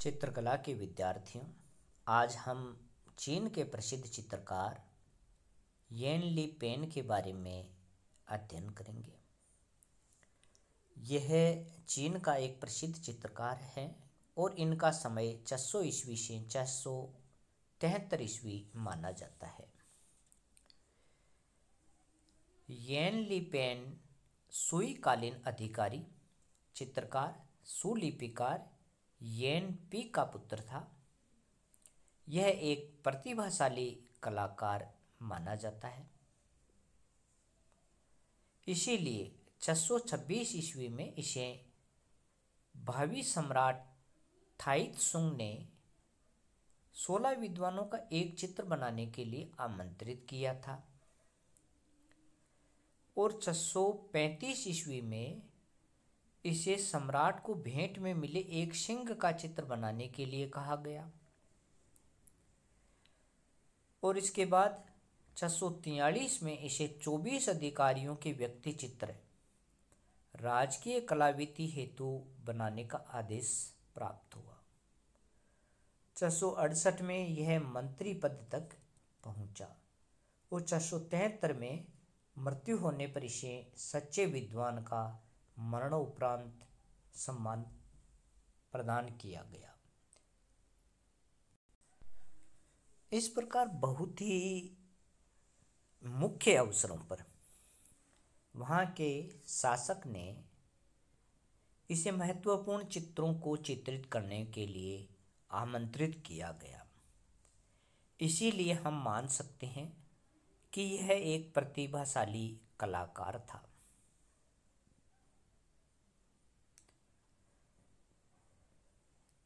चित्रकला के विद्यार्थियों, आज हम चीन के प्रसिद्ध चित्रकार येन ली पेन के बारे में अध्ययन करेंगे। यह चीन का एक प्रसिद्ध चित्रकार है और इनका समय 600 ईस्वी से 673 ईस्वी माना जाता है। येन ली पेन सुई कालीन अधिकारी, चित्रकार, सुलिपिकार येन पी का पुत्र था। यह एक प्रतिभाशाली कलाकार माना जाता है। इसीलिए 626 ईस्वी में इसे भावी सम्राट थाइत्सुंग ने 16 विद्वानों का एक चित्र बनाने के लिए आमंत्रित किया था और 635 ईस्वी में इसे सम्राट को भेंट में मिले एक सिंह का चित्र बनाने के लिए कहा गया और इसके बाद 643 में इसे 24 अधिकारियों के व्यक्ति चित्र राजकीय कलाविधि हेतु बनाने का आदेश प्राप्त हुआ। 668 में यह मंत्री पद तक पहुंचा और 673 में मृत्यु होने पर इसे सच्चे विद्वान का मरणोपरांत सम्मान प्रदान किया गया। इस प्रकार बहुत ही मुख्य अवसरों पर वहाँ के शासक ने इसे महत्वपूर्ण चित्रों को चित्रित करने के लिए आमंत्रित किया गया। इसीलिए हम मान सकते हैं कि यह एक प्रतिभाशाली कलाकार था।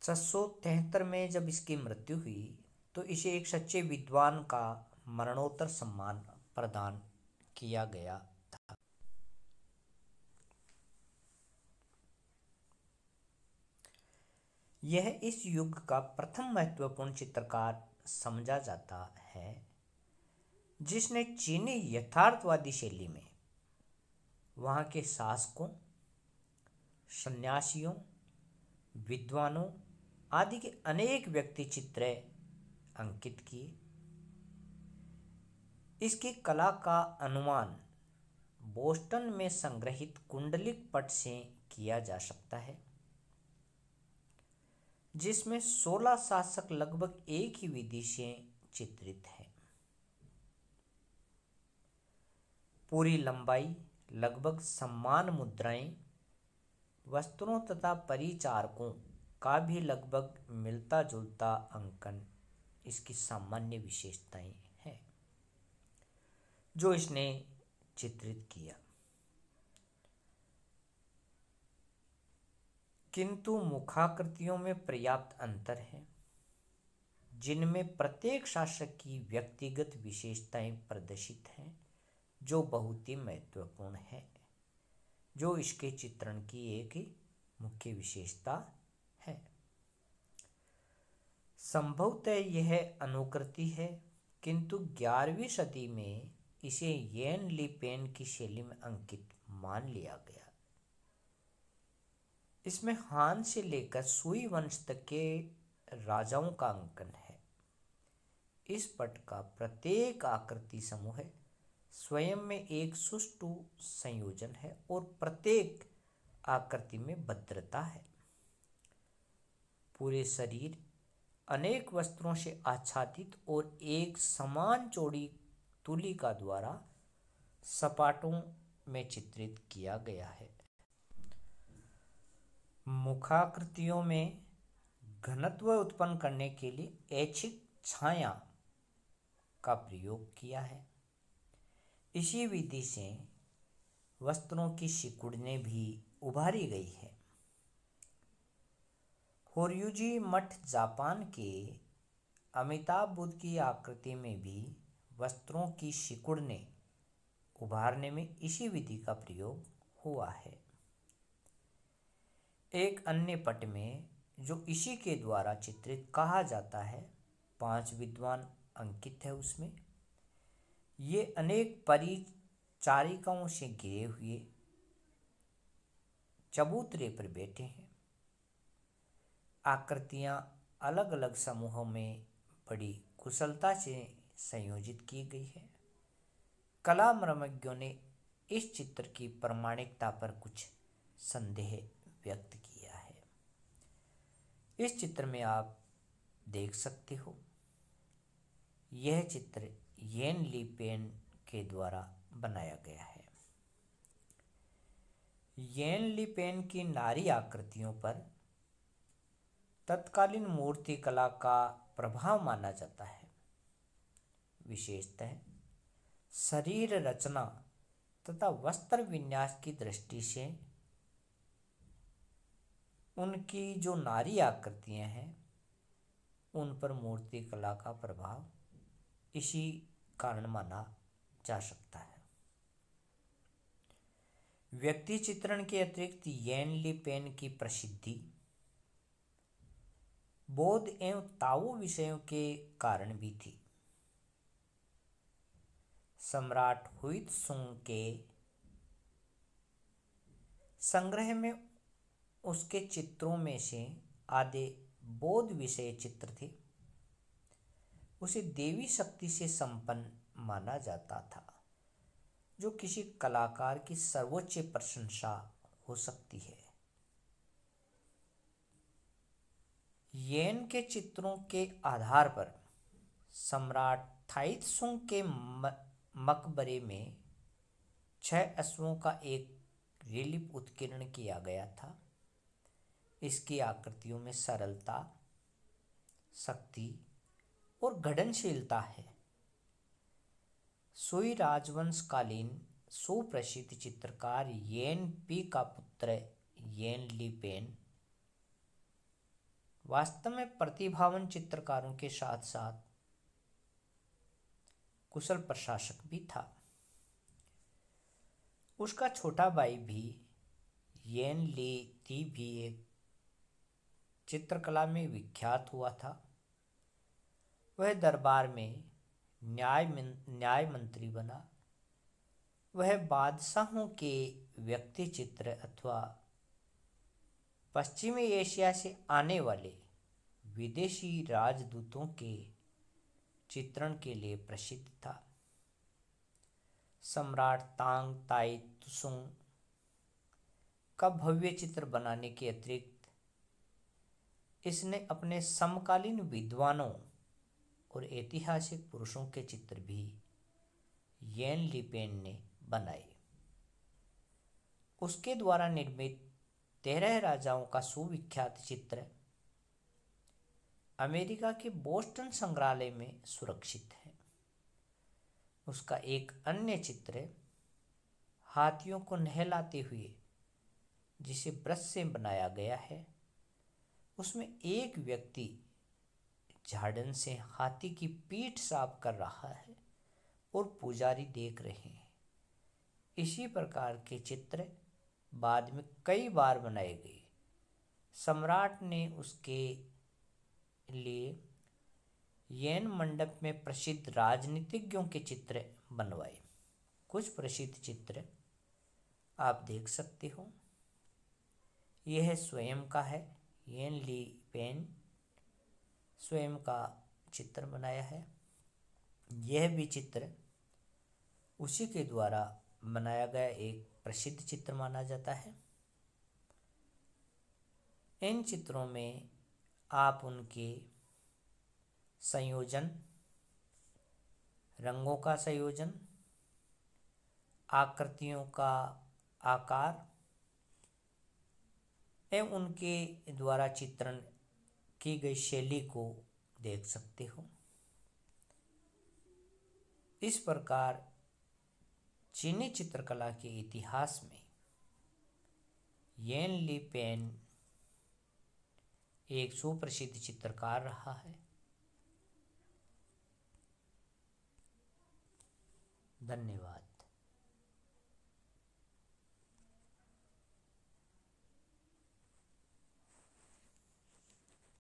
(673) में जब इसकी मृत्यु हुई तो इसे एक सच्चे विद्वान का मरणोत्तर सम्मान प्रदान किया गया था। यह इस युग का प्रथम महत्वपूर्ण चित्रकार समझा जाता है जिसने चीनी यथार्थवादी शैली में वहाँ के शासकों, सन्यासियों, विद्वानों आदि के अनेक व्यक्ति चित्र अंकित किए। इसकी कला का अनुमान बोस्टन में संग्रहित कुंडलिक पट से किया जा सकता है, जिसमें 16 शासक लगभग एक ही विधि से चित्रित हैं। पूरी लंबाई लगभग समान मुद्राएं, वस्त्रों तथा परिचारकों का भी लगभग मिलता जुलता अंकन इसकी सामान्य विशेषताएं हैं जो इसने चित्रित किया। किंतु मुखाकृतियों में पर्याप्त अंतर है, जिनमें प्रत्येक शासक की व्यक्तिगत विशेषताएं प्रदर्शित हैं जो बहुत ही महत्वपूर्ण है, जो इसके चित्रण की एक मुख्य विशेषता है। संभवतः यह अनुकृति है, किंतु 11वीं सदी में इसे येन ली पेन की शैली में अंकित मान लिया गया। इसमें हान से लेकर सुई वंश तक के राजाओं का अंकन है। इस पट का प्रत्येक आकृति समूह स्वयं में एक सुष्ठु संयोजन है और प्रत्येक आकृति में भद्रता है। पूरे शरीर अनेक वस्त्रों से आच्छादित और एक समान चौड़ी तुलिका द्वारा सपाटों में चित्रित किया गया है। मुखाकृतियों में घनत्व उत्पन्न करने के लिए ऐच्छिक छाया का प्रयोग किया है। इसी विधि से वस्त्रों की सिकुड़ने भी उभारी गई है। होर्युजी मठ जापान के अमिताभ बुद्ध की आकृति में भी वस्त्रों की सिकुड़ने उभारने में इसी विधि का प्रयोग हुआ है। एक अन्य पट में जो इसी के द्वारा चित्रित कहा जाता है, 5 विद्वान अंकित है। उसमें ये अनेक परिचारिकाओं से घिरे हुए चबूतरे पर बैठे हैं। आकृतियां अलग अलग समूहों में बड़ी कुशलता से संयोजित की गई है। कला मर्मज्ञों ने इस चित्र की प्रामाणिकता पर कुछ संदेह व्यक्त किया है। इस चित्र में आप देख सकते हो, यह चित्र येन ली पेन के द्वारा बनाया गया है। येन ली पेन की नारी आकृतियों पर तत्कालीन मूर्ति कला का प्रभाव माना जाता है। विशेषतः शरीर रचना तथा वस्त्र विन्यास की दृष्टि से उनकी जो नारी आकृतियां हैं उन पर मूर्ति कला का प्रभाव इसी कारण माना जा सकता है। व्यक्ति चित्रण के अतिरिक्त येन ली पेन की प्रसिद्धि बौद्ध एवं ताओ विषयों के कारण भी थी। सम्राट हुइत्सुंग के संग्रह में उसके चित्रों में से आधे बौद्ध विषय चित्र थे। उसे देवी शक्ति से संपन्न माना जाता था, जो किसी कलाकार की सर्वोच्च प्रशंसा हो सकती है। येन के चित्रों के आधार पर सम्राट थाइत्सुंग के मकबरे में 6 अश्वों का एक रिलीफ उत्कीर्ण किया गया था। इसकी आकृतियों में सरलता, शक्ति और घड़नशीलता है। सुई राजवंश कालीन सुप्रसिद्ध चित्रकार येन पी का पुत्र येन ली पेन वास्तव में प्रतिभावान चित्रकारों के साथ साथ कुशल प्रशासक भी था। उसका छोटा भाई भी येन ली ती भी एक चित्रकला में विख्यात हुआ था। वह दरबार में न्याय मंत्री बना। वह बादशाहों के व्यक्ति चित्र अथवा पश्चिमी एशिया से आने वाले विदेशी राजदूतों के चित्रण के लिए प्रसिद्ध था। सम्राट तांग ताई तुसुंग का भव्य चित्र बनाने के अतिरिक्त इसने अपने समकालीन विद्वानों और ऐतिहासिक पुरुषों के चित्र भी येन ली पेन ने बनाए। उसके द्वारा निर्मित 13 राजाओं का सुविख्यात चित्र अमेरिका के बोस्टन संग्रहालय में सुरक्षित है। उसका एक अन्य चित्र हाथियों को नहलाते हुए, जिसे ब्रश से बनाया गया है, उसमें एक व्यक्ति झाड़न से हाथी की पीठ साफ कर रहा है और पुजारी देख रहे हैं। इसी प्रकार के चित्र बाद में कई बार बनाए गए। सम्राट ने उसके लिए येन मंडप में प्रसिद्ध राजनीतिज्ञों के चित्र बनवाए। कुछ प्रसिद्ध चित्र आप देख सकते हो। यह स्वयं का है। येन ली पेन स्वयं का चित्र बनाया है। यह भी चित्र उसी के द्वारा बनाया गया एक प्रसिद्ध चित्र माना जाता है। इन चित्रों में आप उनके संयोजन, रंगों का संयोजन, आकृतियों का आकार एवं उनके द्वारा चित्रण की गई शैली को देख सकते हो। इस प्रकार चीनी चित्रकला के इतिहास में येन ली पेन एक सुप्रसिद्ध चित्रकार रहा है। धन्यवाद।